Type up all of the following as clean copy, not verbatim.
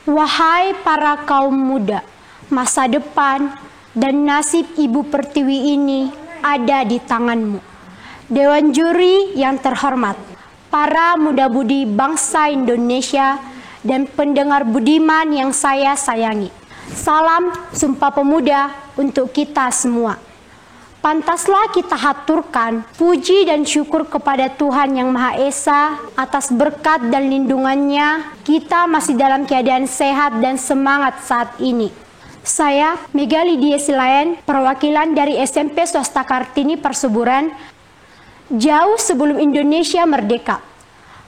Wahai para kaum muda, masa depan dan nasib Ibu Pertiwi ini ada di tanganmu. Dewan juri yang terhormat, para muda-mudi bangsa Indonesia, dan pendengar budiman yang saya sayangi. Salam Sumpah Pemuda untuk kita semua. Pantaslah kita haturkan puji dan syukur kepada Tuhan Yang Maha Esa atas berkat dan lindungannya kita masih dalam keadaan sehat dan semangat saat ini. Saya, Mega Lydia Silayan, perwakilan dari SMP Swasta Kartini Persuburan, jauh sebelum Indonesia merdeka.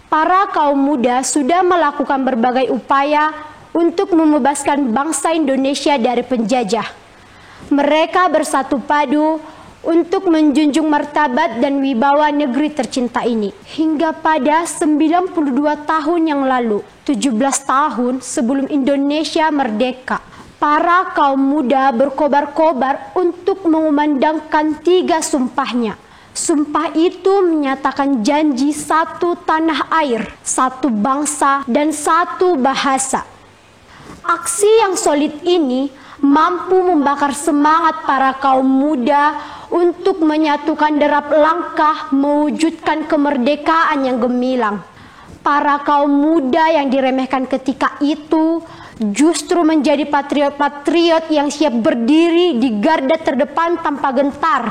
Para kaum muda sudah melakukan berbagai upaya untuk membebaskan bangsa Indonesia dari penjajah. Mereka bersatu padu untuk menjunjung martabat dan wibawa negeri tercinta ini. Hingga pada 92 tahun yang lalu, 17 tahun sebelum Indonesia merdeka, para kaum muda berkobar-kobar untuk mengumandangkan 3 sumpahnya. Sumpah itu menyatakan janji satu tanah air, satu bangsa, dan satu bahasa. Aksi yang solid ini mampu membakar semangat para kaum muda untuk menyatukan derap langkah mewujudkan kemerdekaan yang gemilang. Para kaum muda yang diremehkan ketika itu justru menjadi patriot-patriot yang siap berdiri di garda terdepan tanpa gentar.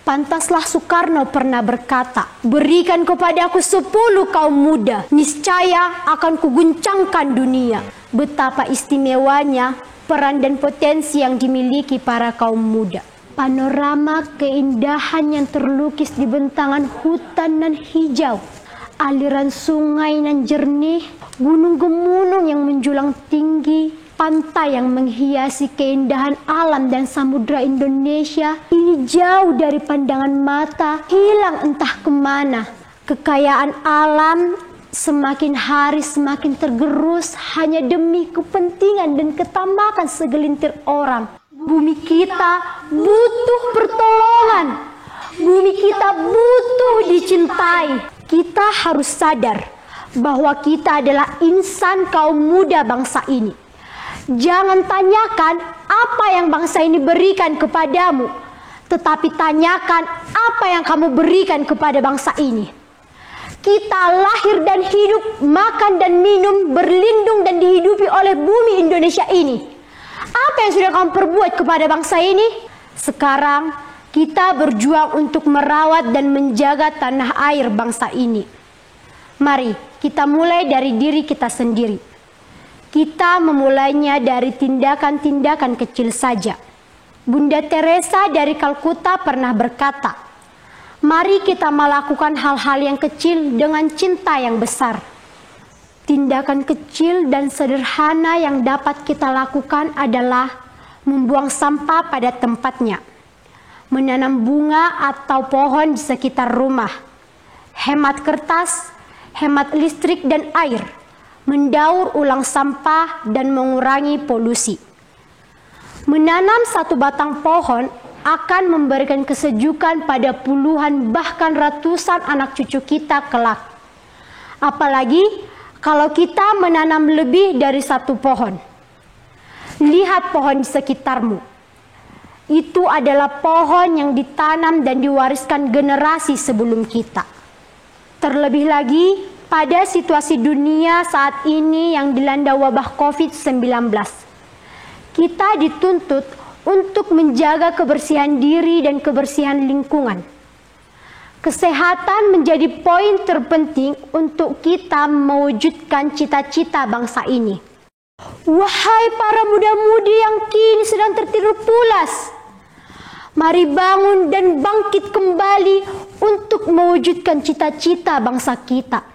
Pantaslah Soekarno pernah berkata, "Berikan kepadaku 10 kaum muda, niscaya akan kuguncangkan dunia." Betapa istimewanya peran dan potensi yang dimiliki para kaum muda. Panorama keindahan yang terlukis di bentangan hutan nan hijau, aliran sungai nan jernih, gunung-gunung yang menjulang tinggi, pantai yang menghiasi keindahan alam dan samudra Indonesia ini jauh dari pandangan mata, hilang entah kemana. Kekayaan alam semakin hari semakin tergerus hanya demi kepentingan dan ketamakan segelintir orang. Bumi kita butuh pertolongan. Bumi kita butuh dicintai. Kita harus sadar bahwa kita adalah insan kaum muda bangsa ini. Jangan tanyakan apa yang bangsa ini berikan kepadamu, tetapi tanyakan apa yang kamu berikan kepada bangsa ini. Kita lahir dan hidup, makan dan minum, berlindung dan dihidupi oleh bumi Indonesia ini. Apa yang sudah kamu perbuat kepada bangsa ini? Sekarang kita berjuang untuk merawat dan menjaga tanah air bangsa ini. Mari kita mulai dari diri kita sendiri. Kita memulainya dari tindakan-tindakan kecil saja. Bunda Teresa dari Kalkuta pernah berkata, "Mari kita melakukan hal-hal yang kecil dengan cinta yang besar." Tindakan kecil dan sederhana yang dapat kita lakukan adalah membuang sampah pada tempatnya, menanam bunga atau pohon di sekitar rumah, hemat kertas, hemat listrik dan air, mendaur ulang sampah dan mengurangi polusi. Menanam satu batang pohon akan memberikan kesejukan pada puluhan bahkan ratusan anak cucu kita kelak. Apalagi kalau kita menanam lebih dari satu pohon. Lihat pohon di sekitarmu. Itu adalah pohon yang ditanam dan diwariskan generasi sebelum kita. Terlebih lagi pada situasi dunia saat ini yang dilanda wabah COVID-19. Kita dituntut untuk menjaga kebersihan diri dan kebersihan lingkungan. Kesehatan menjadi poin terpenting untuk kita mewujudkan cita-cita bangsa ini. Wahai para muda-mudi yang kini sedang tertidur pulas, mari bangun dan bangkit kembali untuk mewujudkan cita-cita bangsa kita.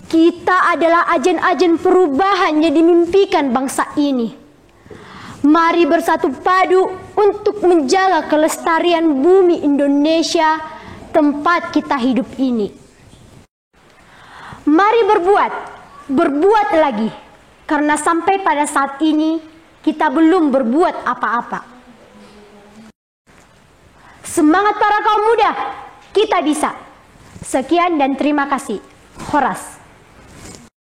Kita adalah agen-agen perubahan yang dimimpikan bangsa ini. Mari bersatu padu untuk menjaga kelestarian bumi Indonesia, tempat kita hidup ini. Mari berbuat lagi, karena sampai pada saat ini kita belum berbuat apa-apa. Semangat para kaum muda, kita bisa. Sekian dan terima kasih. Horas.